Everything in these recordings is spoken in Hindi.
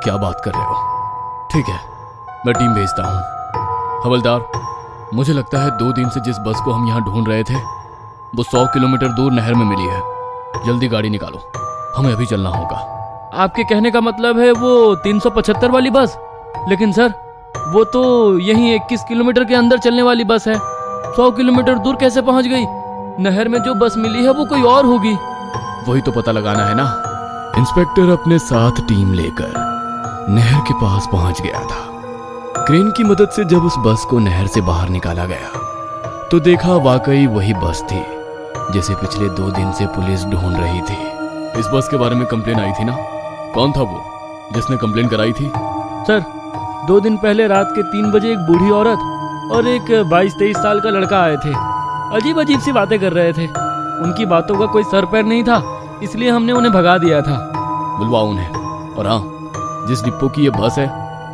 क्या बात कर रहे हो? ठीक है, मैं टीम भेजता हूँ। हवलदार, मुझे लगता है 2 दिन से जिस बस को हम यहाँ ढूंढ रहे थे वो 100 किलोमीटर दूर नहर में मिली है। जल्दी गाड़ी निकालो, हमें अभी चलना होगा। आपके कहने का मतलब है वो 375 वाली बस? लेकिन सर, वो तो यहीं 21 किलोमीटर के अंदर चलने वाली बस है। 100 किलोमीटर दूर कैसे पहुंच गई? नहर में जो बस मिली है वो कोई और होगी। वही तो पता लगाना है ना। इंस्पेक्टर अपने साथ टीम लेकर नहर के पास पहुंच गया था। क्रेन की मदद से जब उस बस को नहर से बाहर निकाला गया तो देखा वाकई वही बस थी जिसे पिछले 2 दिन से पुलिस ढूंढ रही थी। इस बस के बारे में कंप्लेन आई थी ना? कौन था वो जिसने कंप्लेन कराई थी? सर, 2 दिन पहले रात के 3 बजे एक बूढ़ी औरत और एक 22-23 साल का लड़का आए थे। अजीब अजीब सी बातें कर रहे थे। उनकी बातों का कोई सर पैर नहीं था, इसलिए हमने उन्हें भगा दिया था। बुलवाओ उन्हें। और हाँ, जिस डिपो की ये बस है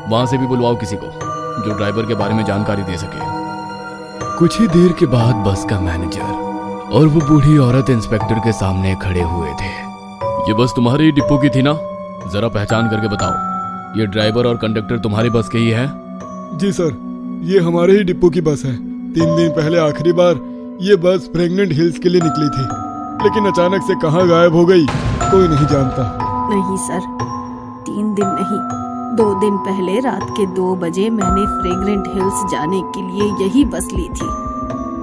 वहां से भी बुलवाओ किसी को जो ड्राइवर के बारे में जानकारी दे सके। कुछ ही देर के बाद बस का मैनेजर और वो बूढ़ी औरत इंस्पेक्टर के सामने खड़े हुए थे। ये बस तुम्हारे ही डिपो की थी ना? जरा पहचान करके बताओ, ये ड्राइवर और कंडक्टर तुम्हारी बस के ही है? जी सर, ये हमारे ही डिपो की बस है। 3 दिन पहले आखिरी बार ये बस फ्रेगनेंट हिल्स के लिए निकली थी, लेकिन अचानक से कहाँ गायब हो गई कोई नहीं जानता। नहीं सर, 3 दिन नहीं, 2 दिन पहले रात के 2 बजे मैंने फ्रेगरेंट हिल्स जाने के लिए यही बस ली थी।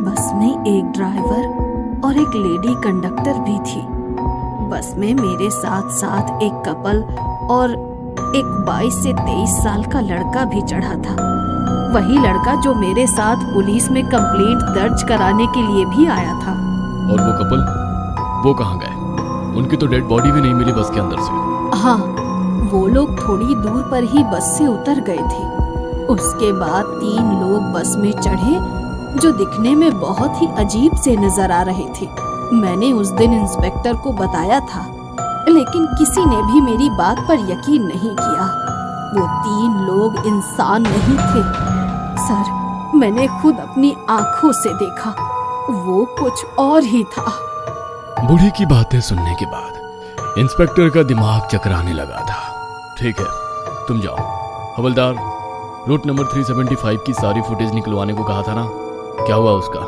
बस में एक ड्राइवर और एक लेडी कंडक्टर भी थी। बस में मेरे साथ साथ एक कपल और एक 22 से 23 साल का लड़का भी चढ़ा था। वही लड़का जो मेरे साथ पुलिस में कंप्लेंट दर्ज कराने के लिए भी आया था। और वो कपल, वो कहाँ गए? उनकी तो डेड बॉडी भी नहीं मिली बस के अंदर से। हाँ, वो लोग थोड़ी दूर पर ही बस से उतर गए थे। उसके बाद 3 लोग बस में चढ़े जो दिखने में बहुत ही अजीब से नजर आ रहे थे। मैंने उस दिन इंस्पेक्टर को बताया था, लेकिन किसी ने भी मेरी बात पर यकीन नहीं किया। वो 3 लोग इंसान नहीं थे सर, मैंने खुद अपनी आंखों से देखा, वो कुछ और ही था। बूढ़ी की बातें सुनने के बाद इंस्पेक्टर का दिमाग चकराने लगा था। ठीक है, तुम जाओ। हवलदार, रूट नंबर 375 की सारी फुटेज निकलवाने को कहा था ना, क्या हुआ उसका?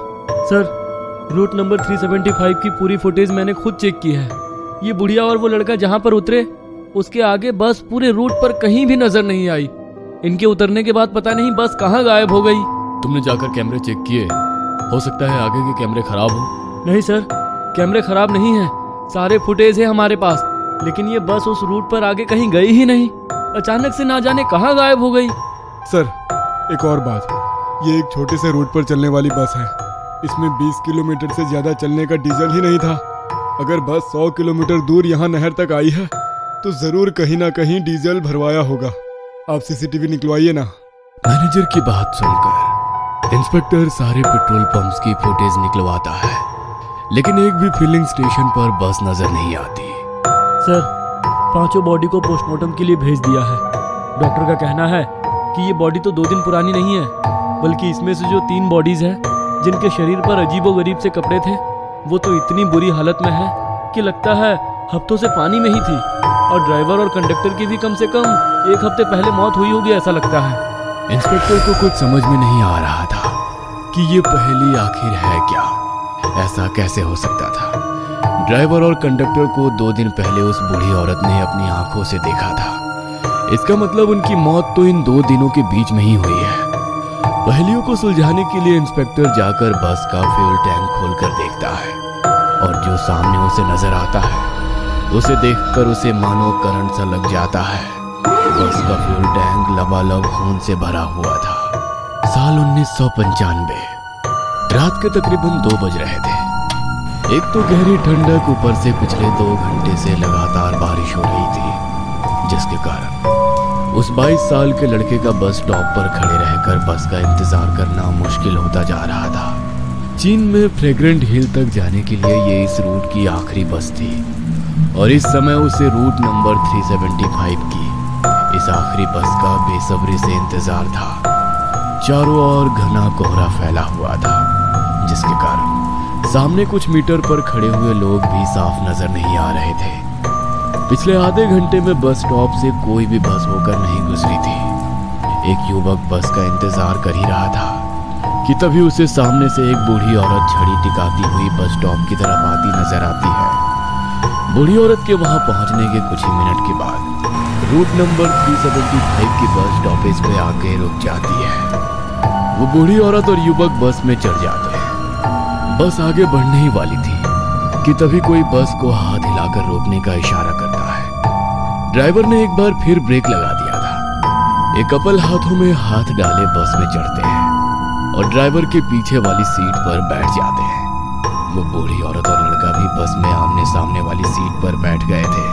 सर, रूट नंबर 375 की पूरी फुटेज मैंने खुद चेक की है। ये बुढ़िया और वो लड़का जहाँ पर उतरे उसके आगे बस पूरे रूट पर कहीं भी नजर नहीं आई। इनके उतरने के बाद पता नहीं बस कहाँ गायब हो गई। तुमने जाकर कैमरे चेक किए? हो सकता है आगे के कैमरे खराब हो। नहीं सर, कैमरे खराब नहीं है, सारे फुटेज है हमारे पास, लेकिन ये बस उस रूट पर आगे कहीं गई ही नहीं। अचानक से ना जाने कहाँ गायब हो गई। सर, एक और बात, ये एक छोटे से रूट पर चलने वाली बस है। इसमें 20 किलोमीटर से ज्यादा चलने का डीजल ही नहीं था। अगर बस 100 किलोमीटर दूर यहाँ नहर तक आई है तो जरूर कहीं ना कहीं डीजल भरवाया होगा। आप सीसीटीवी निकलवाइए ना। मैनेजर की बात सुनकर इंस्पेक्टर सारे पेट्रोल पंप्स की फुटेज निकलवाता है, लेकिन एक भी फिलिंग स्टेशन पर बस नजर नहीं आती। सर, 5 बॉडी को पोस्टमार्टम के लिए भेज दिया है। डॉक्टर का कहना है कि ये बॉडी तो 2 दिन पुरानी नहीं है, बल्कि इसमें से जो 3 बॉडीज हैं जिनके शरीर पर अजीबोगरीब से कपड़े थे, वो तो इतनी बुरी हालत में है कि लगता है हफ्तों से पानी में ही थी। और ड्राइवर और कंडक्टर की भी कम से कम 1 हफ्ते पहले मौत हुई होगी, ऐसा लगता है। इंस्पेक्टर को कुछ समझ में नहीं आ रहा था कि ये पहेली आखिर है क्या। ऐसा कैसे हो सकता था? ड्राइवर और कंडक्टर को 2 दिन पहले उस बूढ़ी औरत ने अपनी आंखों से देखा था। इसका मतलब उनकी मौत तो इन 2 दिनों के बीच में ही हुई है। पहेलियों को सुलझाने के लिए इंस्पेक्टर जाकर बस का फ्यूल टैंक खोलकर देखता है, और जो सामने उसे नजर आता है उसे देखकर उसे मानो करंट सा लग जाता है। बस का फ्यूल टैंक लबालब खून से भरा हुआ था। साल 1995, रात के तकरीबन 2 बज रहे थे। एक तो गहरी ठंडक, ऊपर से पिछले 2 घंटे से लगातार बारिश हो रही थी, जिसके कारण उस 22 साल के लड़के का बस स्टॉप पर खड़े रहकर बस का इंतजार करना मुश्किल होता जा रहा था। चीन में फ्रेग्रेंट हिल तक जाने के लिए ये इस रूट की आखिरी बस थी, और इस समय उसे रूट नंबर 375 की इस आखिरी बस का बेसब्री से इंतजार था। चारों ओर घना कोहरा फैला हुआ था, जिसके कारण सामने कुछ मीटर पर खड़े हुए लोग भी साफ नजर नहीं आ रहे थे। पिछले आधे घंटे में बस स्टॉप से कोई भी बस होकर नहीं गुजरी थी। एक युवक बस का इंतजार कर ही रहा था कि तभी उसे सामने से एक बूढ़ी औरत छड़ी टिकाती हुई बस स्टॉप की तरफ आती नजर आती है। बूढ़ी औरत के वहां पहुंचने के कुछ ही मिनट के बाद रूट नंबर 375 की बस स्टॉपेज पे आके रुक जाती है। वो बूढ़ी औरत और युवक बस में चढ़ जाते हैं। बस आगे बढ़ने ही वाली थी कि तभी कोई बस को हाथ हिलाकर रोकने का इशारा करता है। ड्राइवर ने एक बार फिर ब्रेक लगा दिया था। एक कपल हाथों में हाथ डाले बस में चढ़ते हैं और ड्राइवर के पीछे वाली सीट पर बैठ जाते हैं। वो बूढ़ी औरत और लड़का भी बस में आमने सामने वाली सीट पर बैठ गए थे।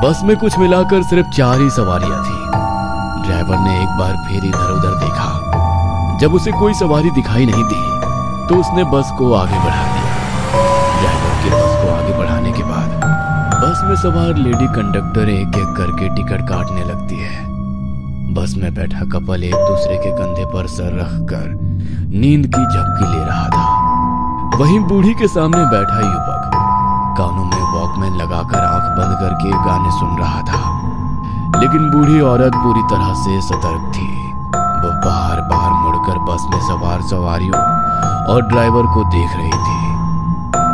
बस में कुछ मिलाकर सिर्फ 4 ही सवारियां थी। ड्राइवर ने एक बार फिर इधर उधर देखा। जब उसे कोई सवारी दिखाई नहीं दी तो उसने बस को आगे बढ़ा दिया। ड्राइवर के बस को आगे बढ़ाने के बाद बस में सवार लेडी कंडक्टर एक एक करके टिकट काटने लगती है। बस में बैठा कपल एक दूसरे के कंधे पर सर रखकर नींद की झपकी ले रहा था। वहीं बूढ़ी के सामने बैठा युवक कानों में वॉकमैन लगाकर आंख बंद करके गाने सुन रहा था। लेकिन बूढ़ी औरत पूरी तरह से सतर्क थी। वो बार बार मुड़कर बस में सवार सवारियों और ड्राइवर को देख रही थी।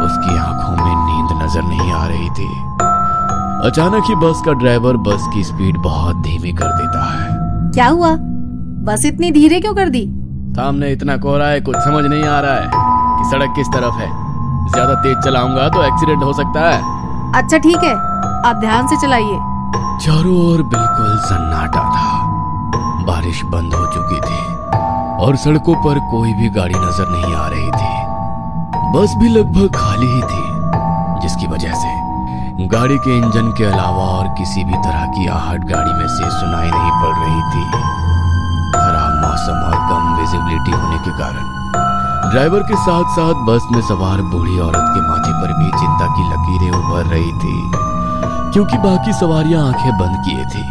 उसकी आंखों में नींद नजर नहीं आ रही थी। अचानक ही बस का ड्राइवर बस की स्पीड बहुत धीमी कर देता है। क्या हुआ? बस इतनी धीरे क्यों कर दी? सामने इतना कोहरा है, कुछ समझ नहीं आ रहा है कि सड़क किस तरफ है। ज्यादा तेज चलाऊंगा तो एक्सीडेंट हो सकता है। अच्छा ठीक है, आप ध्यान से चलाइए। चारों ओर बिल्कुल सन्नाटा था। बारिश बंद हो चुकी थी और सड़कों पर कोई भी गाड़ी नजर नहीं आ रही थी। बस भी लगभग खाली ही थी, जिसकी वजह से गाड़ी के इंजन के अलावा और किसी भी तरह की आहट गाड़ी में से सुनाई नहीं पड़ रही थी। खराब मौसम और कम विजिबिलिटी होने के कारण ड्राइवर के साथ साथ बस में सवार बूढ़ी औरत के माथे पर भी चिंता की लकीरें उभर रही थी, क्योंकि बाकी सवारियां आंखें बंद किए थी।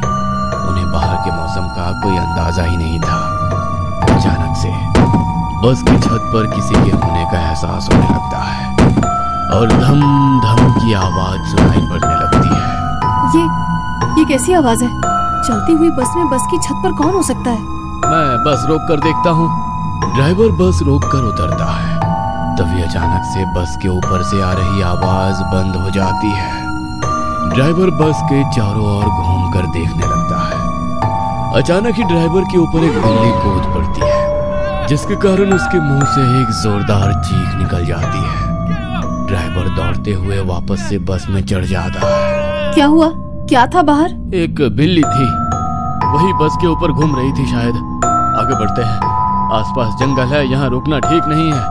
उन्हें बाहर के मौसम का कोई अंदाजा ही नहीं था। अचानक से बस की छत पर किसी के होने का एहसास होने लगता है और धम धम की आवाज सुनाई पड़ने लगती है। ये कैसी आवाज है? चलती हुई बस में बस की छत पर कौन हो सकता है? मैं बस रोक कर देखता हूँ। ड्राइवर बस रोक कर उतरता है। तभी अचानक से बस के ऊपर से आ रही आवाज बंद हो जाती है। ड्राइवर बस के चारों ओर घूमकर देखने लगता है। अचानक ही ड्राइवर के ऊपर एक बिल्ली कूद पड़ती है, जिसके कारण उसके मुंह से एक जोरदार चीख निकल जाती है। ड्राइवर दौड़ते हुए वापस से बस में चढ़ जाता है। क्या हुआ? क्या था बाहर? एक बिल्ली थी, वही बस के ऊपर घूम रही थी शायद। आगे बढ़ते हैं, आसपास जंगल है, यहाँ रुकना ठीक नहीं है।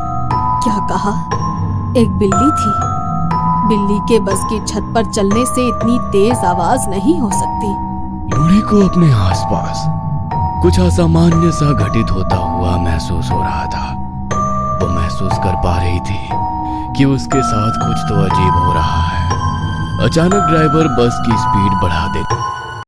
क्या कहा? एक बिल्ली थी? बिल्ली के बस की छत पर चलने से इतनी तेज आवाज नहीं हो सकती। बूढ़ी को अपने आसपास कुछ असामान्य सा घटित होता हुआ महसूस हो रहा था। वो महसूस कर पा रही थी कि उसके साथ कुछ तो अजीब हो रहा है। अचानक ड्राइवर बस की स्पीड बढ़ा देता